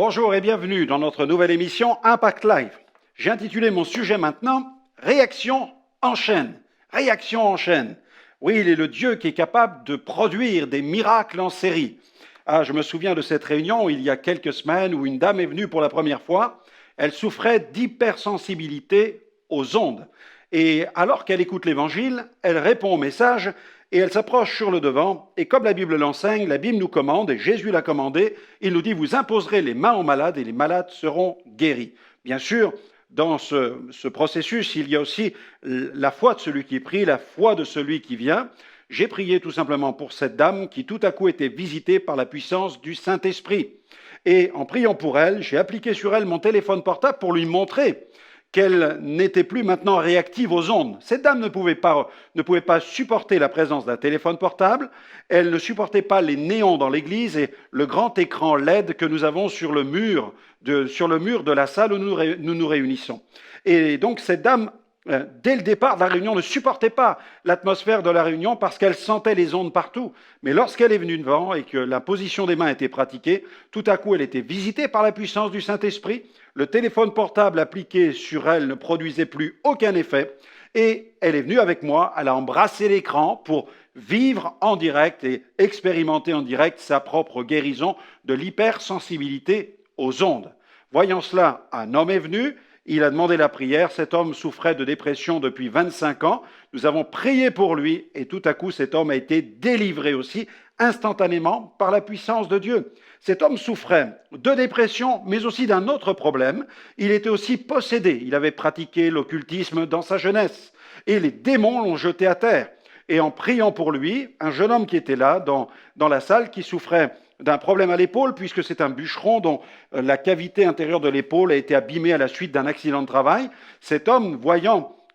Bonjour et bienvenue dans notre nouvelle émission Impact Live. J'ai intitulé mon sujet maintenant « Réaction en chaîne ». Réaction en chaîne. Oui, il est le Dieu qui est capable de produire des miracles en série. Je me souviens de cette réunion il y a quelques semaines où une dame est venue pour la première fois. Elle souffrait d'hypersensibilité aux ondes. Et alors qu'elle écoute l'évangile, elle répond au message et elle s'approche sur le devant. Et comme la Bible l'enseigne, la Bible nous commande, et Jésus l'a commandé, il nous dit « Vous imposerez les mains aux malades et les malades seront guéris ». Bien sûr, dans ce processus, il y a aussi la foi de celui qui prie, la foi de celui qui vient. J'ai prié tout simplement pour cette dame qui tout à coup était visitée par la puissance du Saint-Esprit. Et en priant pour elle, j'ai appliqué sur elle mon téléphone portable pour lui montrer qu'elle n'était plus maintenant réactive aux ondes. Cette dame ne pouvait pas supporter la présence d'un téléphone portable, elle ne supportait pas les néons dans l'église et le grand écran LED que nous avons sur le mur de la salle où nous nous réunissons. Et donc cette dame, dès le départ de la réunion, ne supportait pas l'atmosphère de la réunion parce qu'elle sentait les ondes partout. Mais lorsqu'elle est venue devant et que la position des mains était pratiquée, tout à coup elle était visitée par la puissance du Saint-Esprit. Le téléphone portable appliqué sur elle ne produisait plus aucun effet. Et elle est venue avec moi, elle a embrassé l'écran pour vivre en direct et expérimenter en direct sa propre guérison de l'hypersensibilité aux ondes. Voyant cela, un homme est venu. Il a demandé la prière. Cet homme souffrait de dépression depuis 25 ans. Nous avons prié pour lui et tout à coup, cet homme a été délivré aussi instantanément par la puissance de Dieu. Cet homme souffrait de dépression, mais aussi d'un autre problème. Il était aussi possédé. Il avait pratiqué l'occultisme dans sa jeunesse et les démons l'ont jeté à terre. Et en priant pour lui, un jeune homme qui était là dans la salle qui souffrait d'un problème à l'épaule, puisque c'est un bûcheron dont la cavité intérieure de l'épaule a été abîmée à la suite d'un accident de travail. Cet homme,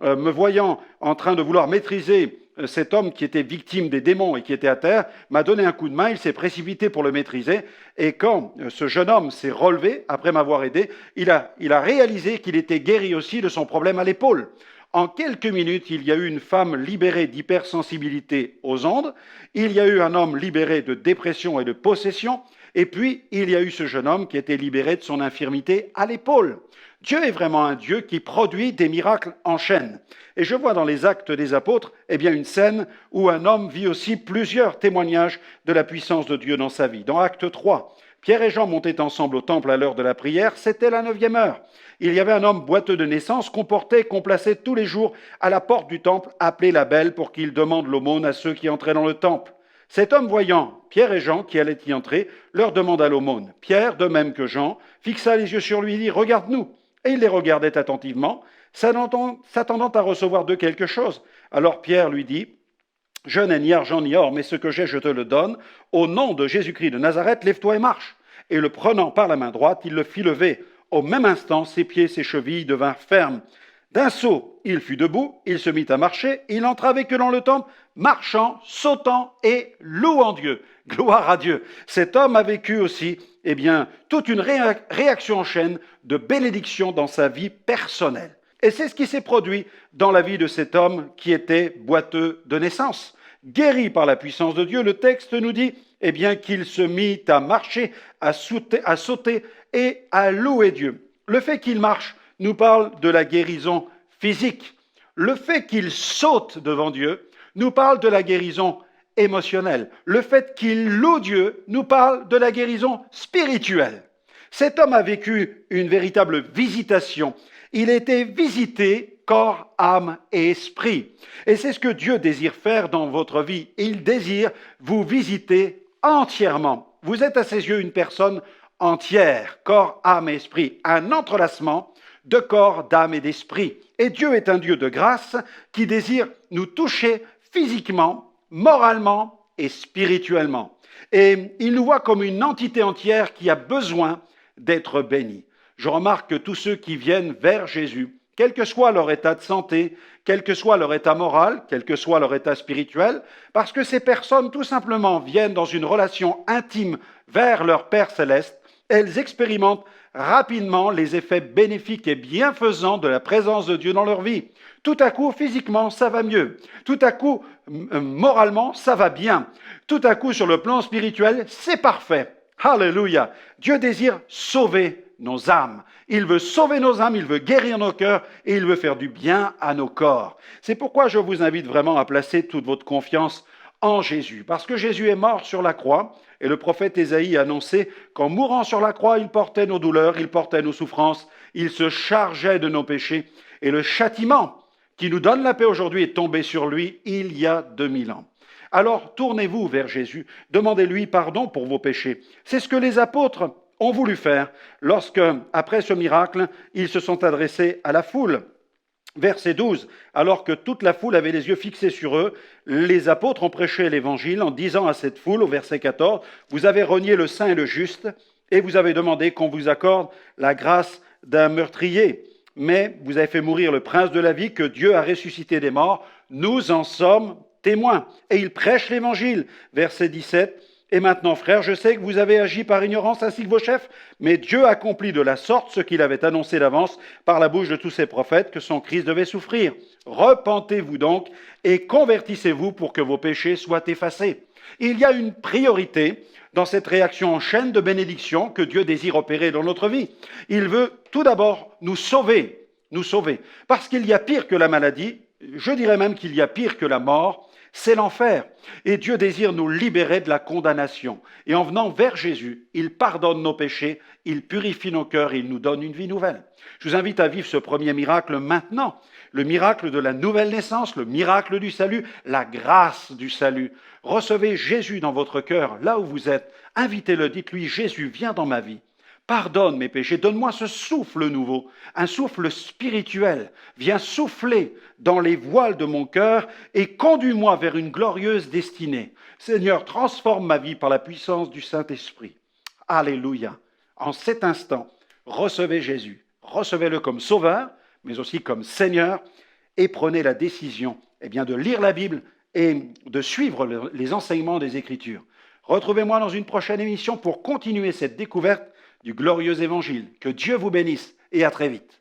me voyant en train de vouloir maîtriser cet homme qui était victime des démons et qui était à terre, m'a donné un coup de main, il s'est précipité pour le maîtriser, et quand ce jeune homme s'est relevé, après m'avoir aidé, il a réalisé qu'il était guéri aussi de son problème à l'épaule. En quelques minutes, il y a eu une femme libérée d'hypersensibilité aux ondes, il y a eu un homme libéré de dépression et de possession, et puis il y a eu ce jeune homme qui était libéré de son infirmité à l'épaule. Dieu est vraiment un Dieu qui produit des miracles en chaîne. Et je vois dans les Actes des Apôtres une scène où un homme vit aussi plusieurs témoignages de la puissance de Dieu dans sa vie. Dans Acte 3, Pierre et Jean montaient ensemble au temple à l'heure de la prière, c'était la 9e heure. Il y avait un homme boiteux de naissance qu'on plaçait tous les jours à la porte du temple, appelé la Belle, pour qu'il demande l'aumône à ceux qui entraient dans le temple. Cet homme, voyant Pierre et Jean qui allaient y entrer, leur demanda l'aumône. Pierre, de même que Jean, fixa les yeux sur lui et dit « Regarde-nous ». Et il les regardait attentivement, s'attendant à recevoir d'eux quelque chose. Alors Pierre lui dit « Je n'ai ni argent ni or, mais ce que j'ai, je te le donne. Au nom de Jésus-Christ de Nazareth, lève-toi et marche. » Et le prenant par la main droite, il le fit lever. Au même instant, ses pieds et ses chevilles devinrent fermes. D'un saut, il fut debout, il se mit à marcher, il entra avec eux dans le temple, marchant, sautant et louant Dieu. Gloire à Dieu. Cet homme a vécu aussi toute une réaction en chaîne de bénédiction dans sa vie personnelle. Et c'est ce qui s'est produit dans la vie de cet homme qui était boiteux de naissance. Guéri par la puissance de Dieu, le texte nous dit qu'il se mit à marcher, à sauter et à louer Dieu. Le fait qu'il marche nous parle de la guérison physique. Le fait qu'il saute devant Dieu nous parle de la guérison émotionnelle. Le fait qu'il loue Dieu nous parle de la guérison spirituelle. Cet homme a vécu une véritable visitation. Il a été visité corps, âme et esprit. Et c'est ce que Dieu désire faire dans votre vie. Il désire vous visiter entièrement. Vous êtes à ses yeux une personne entière, corps, âme et esprit. Un entrelacement de corps, d'âme et d'esprit. Et Dieu est un Dieu de grâce qui désire nous toucher physiquement, moralement et spirituellement. Et il nous voit comme une entité entière qui a besoin d'être bénie. Je remarque que tous ceux qui viennent vers Jésus, quel que soit leur état de santé, quel que soit leur état moral, quel que soit leur état spirituel, parce que ces personnes tout simplement viennent dans une relation intime vers leur Père céleste, elles expérimentent rapidement les effets bénéfiques et bienfaisants de la présence de Dieu dans leur vie. Tout à coup, physiquement, ça va mieux. Tout à coup, moralement, ça va bien. Tout à coup, sur le plan spirituel, c'est parfait. Alléluia. Dieu désire sauver nos âmes. Il veut sauver nos âmes, il veut guérir nos cœurs et il veut faire du bien à nos corps. C'est pourquoi je vous invite vraiment à placer toute votre confiance en Jésus. Parce que Jésus est mort sur la croix et le prophète Ésaïe a annoncé qu'en mourant sur la croix, il portait nos douleurs, il portait nos souffrances, il se chargeait de nos péchés et le châtiment qui nous donne la paix aujourd'hui est tombé sur lui il y a 2000 ans. Alors tournez-vous vers Jésus, demandez-lui pardon pour vos péchés. C'est ce que les apôtres ont voulu faire lorsque, après ce miracle, ils se sont adressés à la foule. Verset 12, alors que toute la foule avait les yeux fixés sur eux, les apôtres ont prêché l'évangile en disant à cette foule, au verset 14, « Vous avez renié le saint et le juste, et vous avez demandé qu'on vous accorde la grâce d'un meurtrier. Mais vous avez fait mourir le prince de la vie que Dieu a ressuscité des morts. Nous en sommes témoins. » Et ils prêchent l'évangile. Verset 17, « Et maintenant, frères, je sais que vous avez agi par ignorance ainsi que vos chefs, mais Dieu accomplit de la sorte ce qu'il avait annoncé d'avance par la bouche de tous ses prophètes, que son Christ devait souffrir. Repentez-vous donc et convertissez-vous pour que vos péchés soient effacés. » Il y a une priorité dans cette réaction en chaîne de bénédiction que Dieu désire opérer dans notre vie. Il veut tout d'abord nous sauver, parce qu'il y a pire que la maladie, je dirais même qu'il y a pire que la mort, c'est l'enfer. Et Dieu désire nous libérer de la condamnation. Et en venant vers Jésus, il pardonne nos péchés, il purifie nos cœurs et il nous donne une vie nouvelle. Je vous invite à vivre ce premier miracle maintenant, le miracle de la nouvelle naissance, le miracle du salut, la grâce du salut. Recevez Jésus dans votre cœur, là où vous êtes. Invitez-le, dites-lui, Jésus, viens dans ma vie. Pardonne mes péchés, donne-moi ce souffle nouveau, un souffle spirituel. Viens souffler dans les voiles de mon cœur et conduis-moi vers une glorieuse destinée. Seigneur, transforme ma vie par la puissance du Saint-Esprit. Alléluia. En cet instant, recevez Jésus. Recevez-le comme sauveur, mais aussi comme Seigneur, et prenez la décision de lire la Bible et de suivre les enseignements des Écritures. Retrouvez-moi dans une prochaine émission pour continuer cette découverte du glorieux évangile. Que Dieu vous bénisse et à très vite.